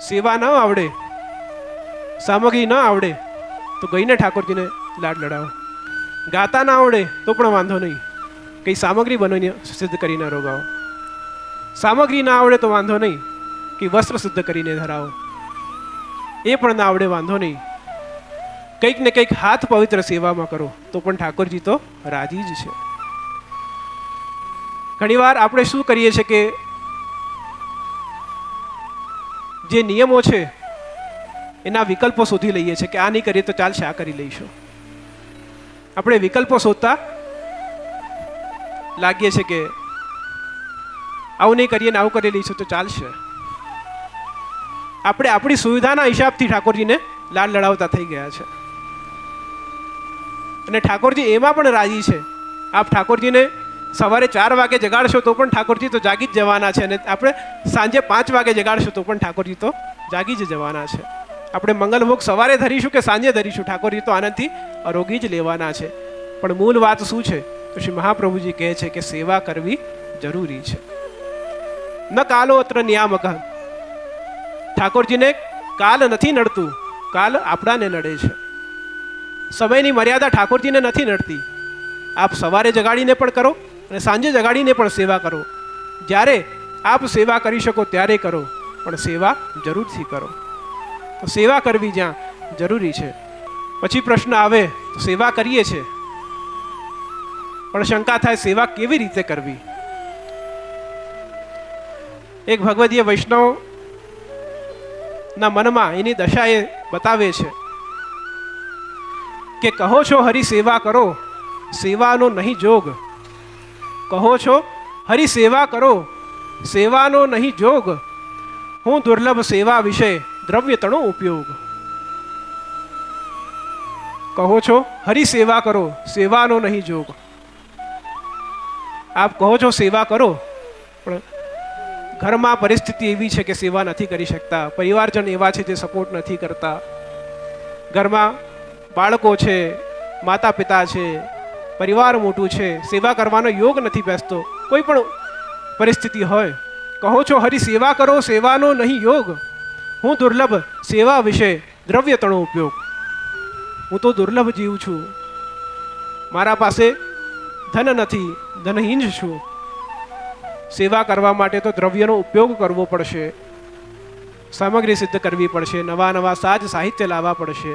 સેવા ન આવડે, સામગ્રી ન આવડે તો ગઈને ઠાકોરજીને લાડ લડાવો. ગાતા ના આવડે તો પણ વાંધો નહીં, કઈ સામગ્રી બનાવીને સિદ્ધ કરીને રોગાવો. સામગ્રી ના આવડે તો વાંધો નહીં, કે વસ્ત્ર શુદ્ધ કરીને ધરાવો. એ પણ ના આવડે વાંધો નહીં, કંઈક ને કંઈક હાથ પવિત્ર સેવામાં કરો તો પણ ઠાકોરજી તો રાજી જ છે. ઘણીવાર આપણે શું કરીએ છીએ કે જે નિયમો છે એના વિકલ્પો શોધી લઈએ છીએ કે આ નહીં કરીએ તો ચાલશે, આ કરી લઈશું. આપણે વિકલ્પો શોધતા લાગીએ છીએ કે આવું નહીં કરીએ ને આવું કરી લઈશું તો ચાલશે. આપણે આપણી સુવિધાના હિસાબથી ઠાકોરજીને લાડ લડાવતા થઈ ગયા છે. અને ઠાકોરજી એમાં પણ રાજી છે. આપ ઠાકોરજીને સવારે 4 વાગે જગાડશો તો પણ ઠાકોરજી તો જાગી જ જવાના છે, અને આપણે સાંજે 5 વાગે જગાડશો તો પણ ઠાકોરજી તો જાગી જ જવાના છે. આપણે મંગલભોગ સવારે ધરીશું કે સાંજે ધરીશું, ઠાકોરજી તો આનંદથી આરોગી જ લેવાના છે. પણ મૂળ વાત શું છે? તો શ્રી મહાપ્રભુજી કહે છે કે સેવા કરવી જરૂરી છે. ન કાલો અત્ર નિયામક. ઠાકોરજીને કાલ નથી નડતું, કાલ આપણાને નડે છે. સમયની મર્યાદા ઠાકોરજીને નથી નડતી. આપ સવારે જગાડીને પણ કરો અને સાંજે જગાડીને પણ સેવા કરો. જ્યારે આપ સેવા કરી શકો ત્યારે કરો, પણ સેવા જરૂરથી કરો. તો સેવા કરવી જ્યાં જરૂરી છે. પછી પ્રશ્ન આવે, સેવા કરીએ છીએ પણ શંકા થાય સેવા કેવી રીતે કરવી. એક ભગવદીય વૈષ્ણવ ના મનમાં એની દશા એ બતાવે છે કે કહો છો હરિ સેવા કરો, સેવાનો નહીં જોગ. કહો છો હરિ સેવા કરો, સેવાનો નહીં જોગ. હું દુર્લભ સેવા વિશે દ્રવ્ય તણો ઉપયોગ. કહો છો હરિ સેવા કરો, સેવાનો નહીં જોગ. આપ કહો છો સેવા કરો, પણ ઘરમાં પરિસ્થિતિ એવી છે કે સેવા નથી કરી શકતા. પરિવારજન એવા છે જે સપોર્ટ નથી કરતા. ઘરમાં બાળકો છે, માતા પિતા છે, પરિવાર મોટું છે, સેવા કરવાનો યોગ નથી બેસતો. કોઈ પણ પરિસ્થિતિ હોય, કહો છો હરિ સેવા કરો, સેવાનો નહીં યોગ. હું દુર્લભ સેવા વિશે દ્રવ્ય તણો ઉપયોગ. હું તો દુર્લભ જીવ છું, મારા પાસે ધન નથી, ધનહીન છું. સેવા કરવા માટે તો દ્રવ્યનો ઉપયોગ કરવો પડશે, સામગ્રી સિદ્ધ કરવી પડશે, નવા નવા સાજ સાહિત્ય લાવવા પડશે.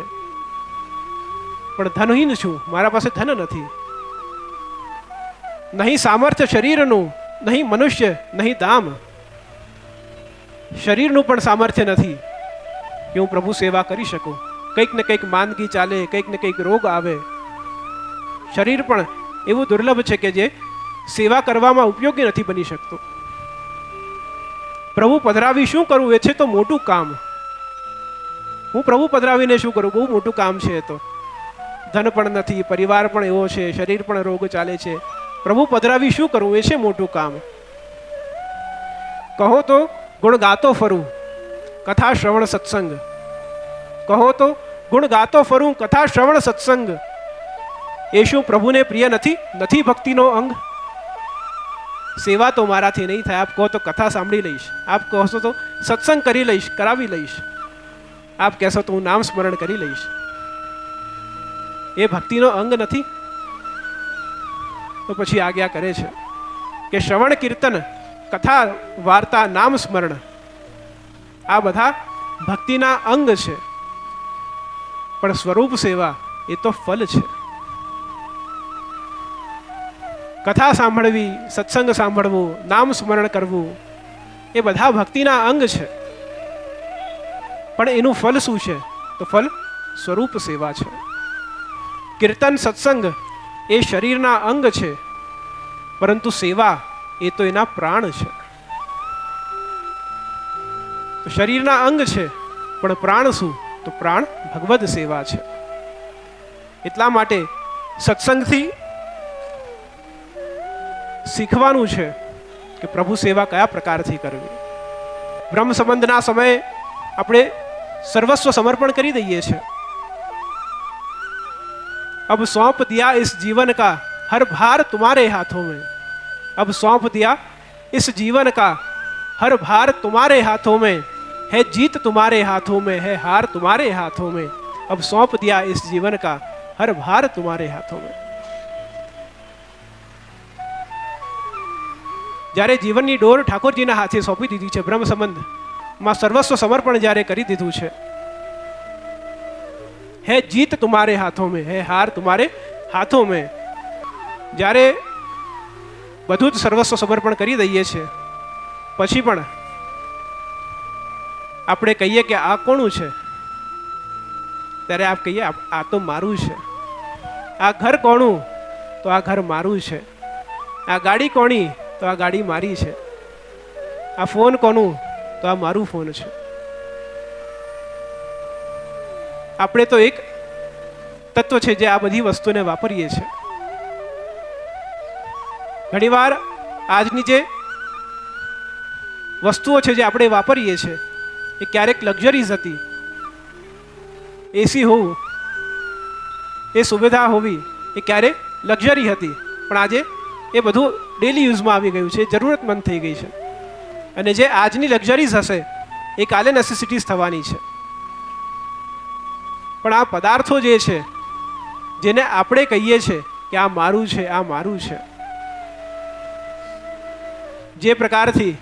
પણ ધનહીન છું, મારા પાસે ધન નથી. નહીં સામર્થ્ય શરીરનું, નહીં મનુષ્ય, નહીં દામ. શરીરનું પણ સામર્થ્ય નથી કે હું પ્રભુ સેવા કરી શકું. કંઈક ને કંઈક માંદગી ચાલે, કંઈક ને કંઈક રોગ આવે. શરીર પણ એવું દુર્લભ છે કે જે સેવા કરવામાં ઉપયોગી નથી બની શકતું. પ્રભુ પધરાવી શું કરવું? એ છે તો મોટું કામ. હું પ્રભુ પધરાવીને શું કરું? બહુ મોટું કામ છે. એ તો ધન પણ નથી, પરિવાર પણ એવો છે, શરીર પણ રોગ ચાલે છે. પ્રભુ પધરાવી શું કરવું? એ છે મોટું કામ. કહો તો ગુણ ગાતો ફરું, કથા શ્રવણ સત્સંગ. કહો તો ગુણ ગાતો ફરું, કથા શ્રવણ સત્સંગ. એ શું પ્રભુને પ્રિય નથી? નથી ભક્તિનો અંગ. સેવા તો મારાથી નહીં થાય. આપ કહો તો કથા સાંભળી લઈશ, આપ કહો તો સત્સંગ કરી લઈશ, કરાવી લઈશ, આપ કહેશો તો હું નામ સ્મરણ કરી લઈશ. એ ભક્તિનો અંગ નથી. તો પછી આજ્ઞા કરે છે કે શ્રવણ કીર્તન, કથા, વાર્તા, નામ સ્મરણ આ બધા ભક્તિના અંગ છે. પણ સ્વરૂપ સેવા એ તો ફલ છે. કથા સાંભળવી, સત્સંગ સાંભળવું, નામ સ્મરણ કરવું એ બધા ભક્તિના અંગ છે. પણ એનું ફલ શું છે? તો ફલ સ્વરૂપ સેવા છે. કીર્તન, સત્સંગ એ શરીરના અંગ છે, પરંતુ સેવા એ તો એના પ્રાણ છે. તો શરીરના અંગ છે પણ પ્રાણ શું? તો પ્રાણ ભગવદ સેવા છે. એટલા માટે સત્સંગથી શીખવાનું છે કે પ્રભુ સેવા કયા પ્રકારથી કરવી. બ્રહ્મ સંબંધના સમયે આપણે સર્વસ્વ સમર્પણ કરી દઈએ છીએ. अब सौंप दिया इस जीवन का हर भार तुम्हारे हाथों में। अब सौंप दिया इस जीवन का हर भार तुम्हारे हाथों में, है जीत तुम्हारे हाथों में, है हार तुम्हारे हाथों में। अब सौंप दिया इस जीवन का हर भार तुम्हारे हाथों में। જ્યારે જીવનની ડોર ઠાકોરજીના હાથે સોંપી દીધી છે, બ્રહ્મ સંબંધમાં સર્વસ્વ સમર્પણ જ્યારે કરી દીધું છે, है जीत तुम्हारे हाथों में, है हार तुम्हारे हाथों में। જ્યારે બધું જ સર્વસ્વ સમર્પણ કરી દઈએ છે પછી પણ આપણે કહીએ કે આ કોનું છે, ત્યારે આપ કહીએ આ તો મારું છે। આ ઘર કોનું, તો આ ઘર મારું છે। આ ગાડી કોની, તો આ ગાડી મારી છે। આ ફોન કોનું, તો આ મારું ફોન છે। આપણે તો એક તત્વ છે જે આ બધી વસ્તુને વાપરીએ છીએ। ઘણીવાર આજની જે વસ્તુઓ છે જે આપણે વાપરીએ છીએ એ ક્યારેક લક્ઝરીઝ હતી, એસી હોવું, એ સુવિધા હોવી એ ક્યારેક લક્ઝરી હતી, પણ આજે એ બધું ડેલી યુઝમાં આવી ગયું છે, જરૂરતમંદ થઈ ગઈ છે। અને જે આજની લક્ઝરીઝ હશે એ કાલે નેસેસિટીઝ થવાની છે। પણ આ પદાર્થો જે છે જેને આપણે કહીએ છીએ કે આ મારું છે, આ મારું છે, જે પ્રકારથી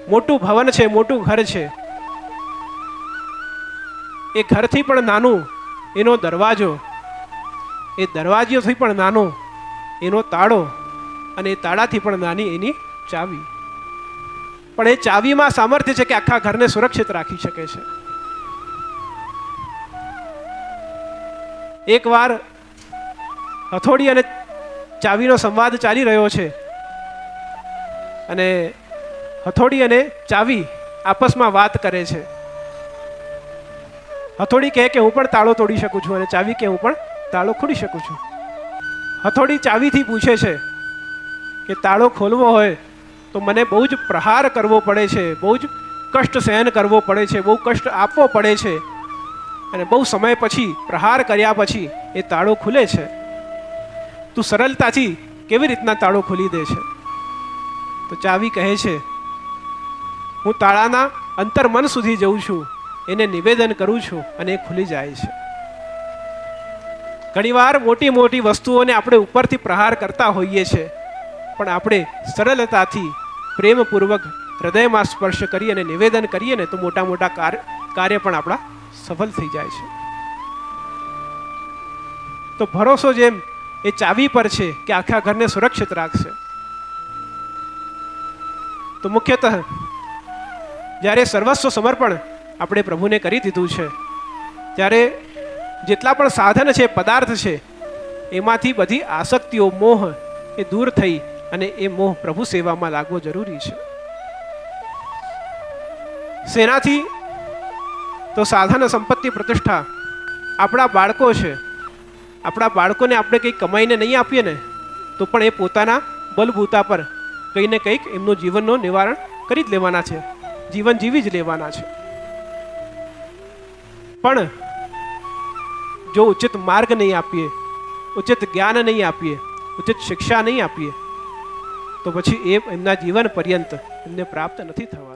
મોટું ભવન છે, મોટું ઘર છે, એ ઘરથી પણ નાનું એનો દરવાજો, એ દરવાજાથી પણ નાનો એનો તાળો, અને એ તાળાથી પણ નાની એની ચાવી। પણ એ ચાવીમાં સામર્થ્ય છે કે આખા ઘરને સુરક્ષિત રાખી શકે છે। એકવાર હથોડી અને ચાવીનો સંવાદ ચાલી રહ્યો છે અને હથોડી અને ચાવી આપસમાં વાત કરે છે। હથોડી કહે કે હું પણ તાળો તોડી શકું છું, અને ચાવી કે હું પણ તાળો ખોલી શકું છું। હથોડી ચાવીથી પૂછે છે કે તાળો ખોલવો હોય તો મને બહુ જ પ્રહાર કરવો પડે છે, બહુ જ કષ્ટ સહન કરવો પડે છે, બહુ કષ્ટ આપવો પડે છે, અને બહુ સમય પછી પ્રહાર કર્યા પછી એ તાળો ખુલે છે। તું સરળતાથી કેવી રીતના તાળો ખોલી દે છે? તો ચાવી કહે છે હું તાળાના અંતર્મન સુધી જઉં છું, એને નિવેદન કરું છું અને એ ખુલી જાય છે। ઘણીવાર મોટી મોટી વસ્તુઓને આપણે ઉપરથી પ્રહાર કરતા હોઈએ છીએ, પણ આપણે સરળતાથી પ્રેમપૂર્વક હૃદયમાં સ્પર્શ કરી અને નિવેદન કરીએ ને તો મોટા મોટા કાર્ય પણ આપણા સફળ થઈ જાય છે। તો ભરોસો જેમ એ ચાવી પર છે કે આખા ઘરને સુરક્ષિત રાખશે, તો મુખ્યતઃ જ્યારે સર્વસ્વ સમર્પણ આપણે પ્રભુને કરી દીધું છે ત્યારે જેટલા પણ સાધન છે, પદાર્થ છે, એમાંથી બધી આસક્તિઓ, મોહ એ દૂર થઈ અને એ મોહ પ્રભુ સેવામાં લાગવો જરૂરી છે। શેનાથી? તો સાધન, સંપત્તિ, પ્રતિષ્ઠા। આપણા બાળકો છે, આપણા બાળકોને આપણે કંઈક કમાઈને નહીં આપીએ ને તો પણ એ પોતાના બલબૂતા પર કંઈ ને કંઈક એમનું જીવનનું નિવારણ કરી જ લેવાના છે, જીવન જીવી જ લેવાના છે। પણ જો ઉચિત માર્ગ નહીં આપીએ, ઉચિત જ્ઞાન નહીં આપીએ, ઉચિત શિક્ષા નહીં આપીએ તો પછી એ એમના જીવન પર્યંત એમને પ્રાપ્ત નથી થવા।